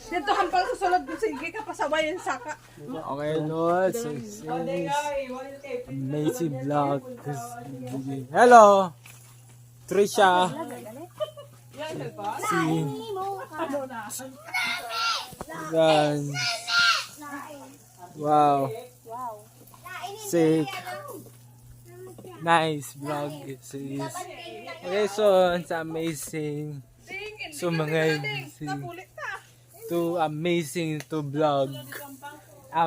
Dito hampal sa sulod mo, sige ka pasaway yung saka. Okay, Lord. So, amazing vlog. Hello! Trisha. Si... Yan. Wow. Sick. Nice vlog. Okay, so it's amazing. So mga amazing to vlog.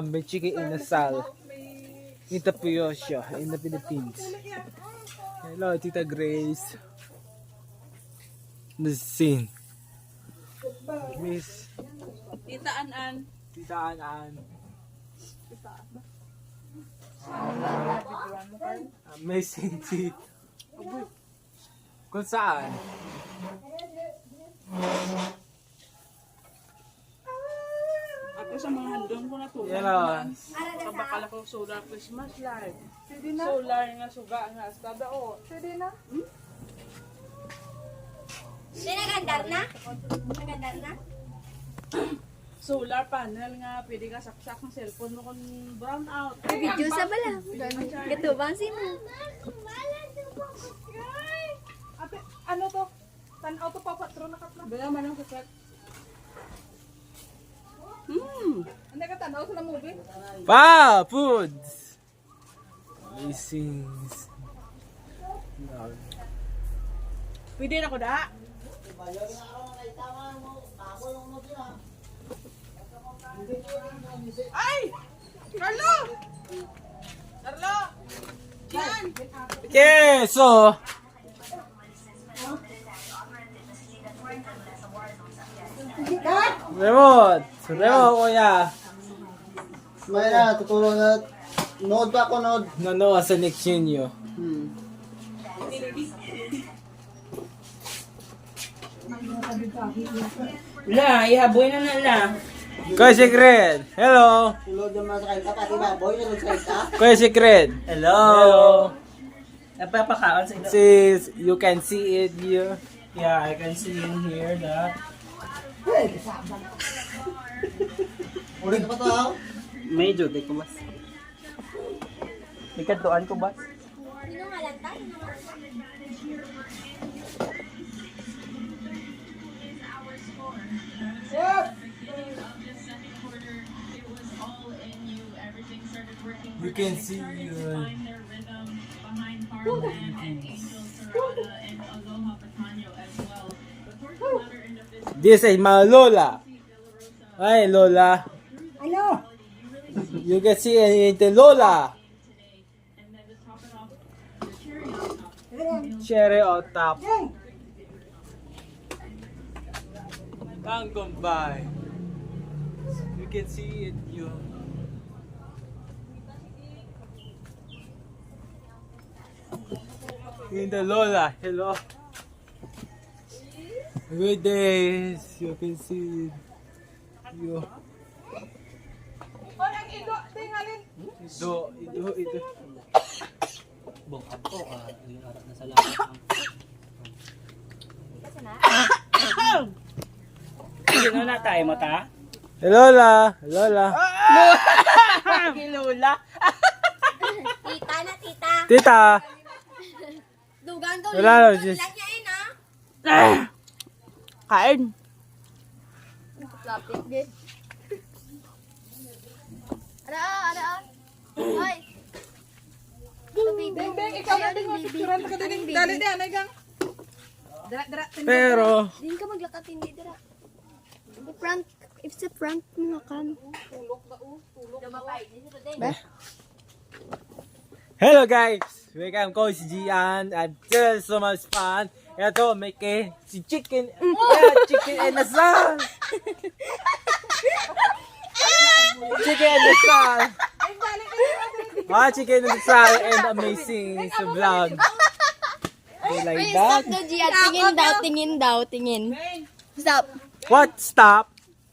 May chicken inasal. Nita Puyosha in the Philippines. Hello, Tita Grace. The scene. Miss Tita An-An. Tita An-An. Amazing tea. Kung saan? Ako sa mga handong ko na to. Yes. Kabakala ko solar Christmas live. Solar nga suga nga estada o. Pwede na? Nagandar na? Nagandar na? Solar panel nga, pwede ka saksak ng cellphone mo kung brown out. Video sa bala. Gato bang sino? Ate, ano to? Tanaw to pa patro na kapla. Bala man ang saksak. Hindi ka tanaw sa movie? Wow! Foods! Amazing. Pwede na ko da. Ay! Carlo! Carlo! Yan! Okay, so Remote! Remote, kuya! May na, tutulong na. Nood pa ako, nood. Nano sa next Junior. La, ihaboy na na la. Kuya Secret! Hello! Tulog yung mga sakay ka, pati baboy, tulog sa isa. Kuya Secret! Hello. Hello! Napapakaon sa ito. Sis, you can see it here. Yeah, I can see in here that. Ulit pa to, ha? Medyo, di ko mas. May kantuan ko ba? Sino nga lang tayo? You can see This is my Lola. Hi, Lola. Ano? You can see it, Lola. Cherry on top. Can't come by. You can see it, you. In the Lola, hello. Good days, you can see it. You. O, ang igo, tingalin. Ito. Bukap ko, yung arat na sa lahat. Sino na tayo mo ta? Lola, Lola. Kilula. Tita na, tita. Tita. Dugan daw. Wala daw, Lang just- niya yun, ha? Kain. Lapit, gid. Ara. Hoy. Ito, baby. Beng, ikaw na din mo. Baby. Picturean ka din. Dali di, anay gang. Dara, Pero, Din ka maglakat, hindi dira. Prank. It's a prank mga kan. hello guys! Welcome ko si Gian at just so much fun. Ito, may si chicken. Yeah, chicken and asal. Chicken and asal. Chicken and asal and amazing sa vlog. You like Wait, that? stop daw, Gian. Tingin daw. Stop. What? Stop?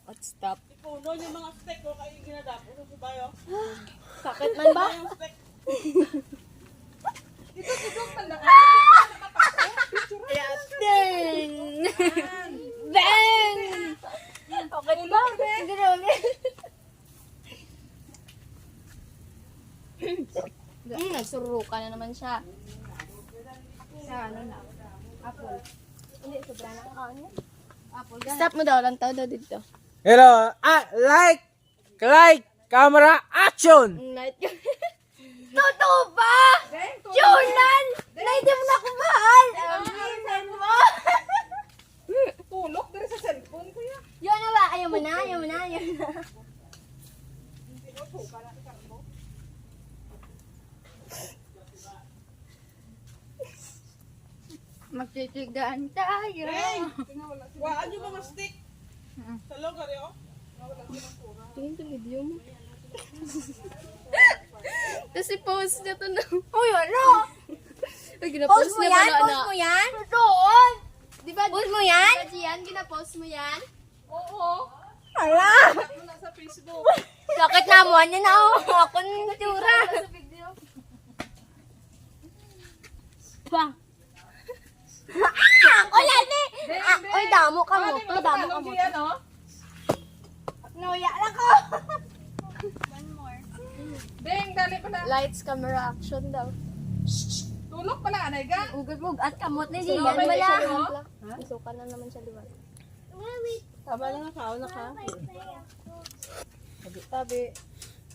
What, stop? Puno yung mga steak ko kayo ginadapo. Ano ba yun? Sakit man ba? Yung steak. Ito, tanda ka. Dang! Bang! Okay Nagsuruka na naman siya. Sa ano na? Apple. Hindi, sobra na kaon. Apple. Stop mo daw, lang daw dito. Hello, like, camera, action! Night. Totoo ba? Junan! Night mo na kumahal! Amazing mo! Tulog dari sa cellphone ko yan. Yun na ba? Ayaw mo na, ayaw mo na, ayaw na. Magtitigaan tayo. Waan yung mga stick. Talong ka rin, oh. Tingin sa video mo. Tapos i-post niya to na. Uy, ano? Post mo yan? Post mo yan? Doon! Di ba? Post mo yan? Yan, gina-post mo yan? Oo. Hala! Mo na sa Facebook. Sakit na mo. Ano na ako? Ako ng natura. Pa. Wala ni! Uy, damo ka mo. To, damo ka mo. Yan, oh. Nuya lang ko. Ding, dali pa na. Lights, camera, action daw. Tulog pa na, anay ga. Ugod-ugod at kamot ni Dian. Sumabay Wala. siya, no? Isuka na naman siya, di ba? Tama na nga, kaon na ka. Tabi.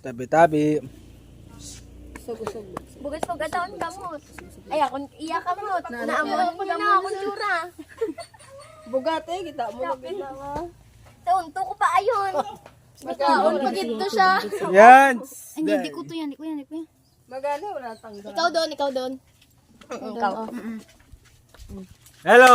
Tabi-tabi. Bugas-bugas daw ang kamot. Ay, akong iya kamot. Naamon ko na akong tsura. Bugate, kita mo na Lapit na nga. Taunto ko pa ayon. Ikaw, pag ito siya. Yan! Ay, hindi ko to yan. Hindi ko yan. Magana, wala tanggal. Ikaw doon, ikaw doon. Ikaw. Hello!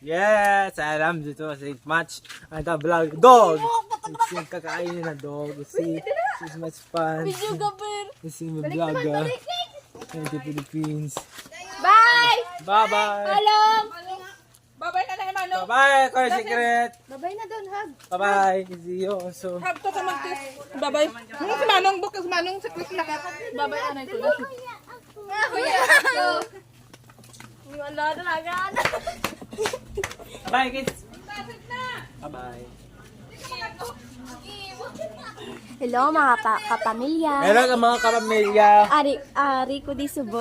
Yes! Alam dito sa St. Match. Ang vlog. Dog! It's yung kakainin na dog. See? This is much fun. Video gaber. This is my vlogger. In the Philippines. Bye! Bye-bye! Hello! Babay na lang, Mano. Bye-bye! Koy Secret! Babay na doon, hug. Bye-bye! See you also. Hag to ka magtis. Babay. Si Manong, bukas Manong sa quick lakat. Babay, anay ko na. Wala talaga. Bye kids! Bye-bye! Hello mga kapamilya. Hello ka mga kapamilya! Ari ko di subo.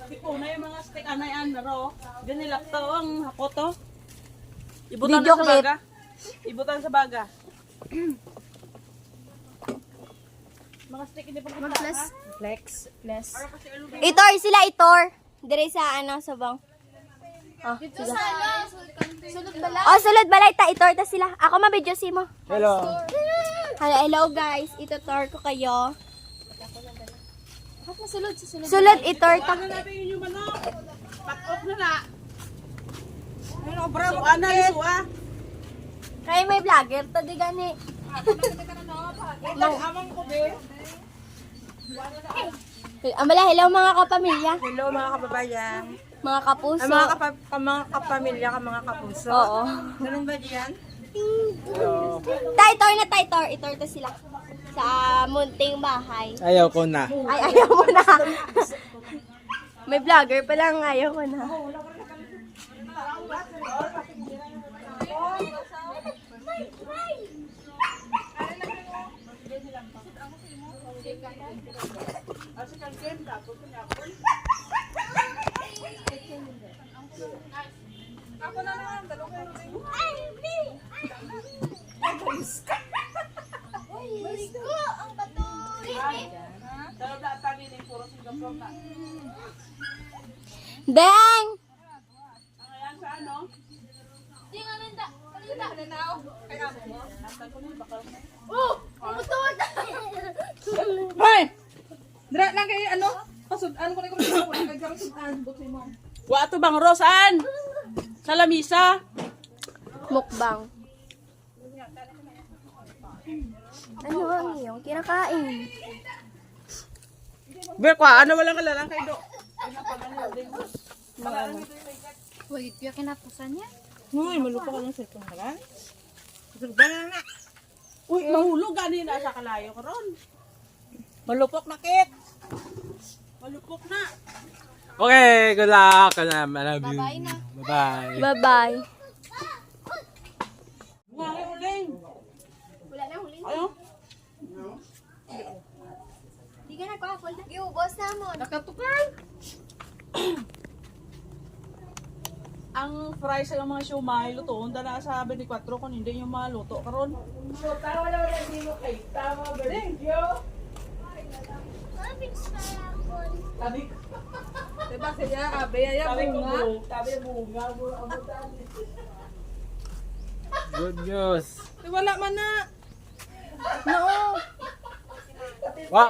Tipo na yung mga stick anay anaro. Ganilak to ang hakoto. Ibutan Video na sa clip. baga. Ibutan sa baga. Mga stick hindi pa Mag-plus. Flex. Itor sila, itor. Dire sa ano, sa bang. Oh, sige. Sulod balay. Oh, sulod balay ta itor ta sila. Ako mabidyo si mo. Hello! Hello guys, itutor ko kayo. Sulod itor ta. Ano natin yun yung manok? Pat-off na na. Ano, bro? Ano yung suwa? Kaya may vlogger to di gani. Amang ko, be. Amala, hello mga kapamilya. Hello, mga kababayan. Mga kapuso. Mga kapamilya ka, mga kapuso. Oo. Ganun ba diyan? Itor na itor. Itor to sila. Sa munting bahay. Ayaw ko na. Ay, ayaw mo na. May vlogger pa lang, ayaw ko na. Ako na lang, dalawa kayo. Ang patuloy. Dalawa na tagi ni puro Singapore na. Dang! Ayan sa ano? Hoy! Dra lang kay ano? Pasudan ko na ko kay pasudan buti mo. Wa to bang Rosan? Sa lamisa. Mukbang. Ano ang iyong kinakain? Ber kwa ano wala kalalang kay do. Wait, yung kinapusan niya? Uy, malupo ka ng cellphone ka lang. Bala na. Uy, mahulog gani na sa kalayo karon. Malupok na kit. Malupok na. Okay, good luck! I love you. Bye-bye na. Bye-bye! Bye-bye. Buhay uling. apple na. Giubos na mo. Nakatukal. Ang fries sa mga siomay luto, onda na sa 24 kung hindi yung maluto karon. Tama na wala din mo kay. Tama ba? Thank you. Tabi. Diba siya, abaya bunga. Tabi bunga. Good news. Wala man na. No. Wow.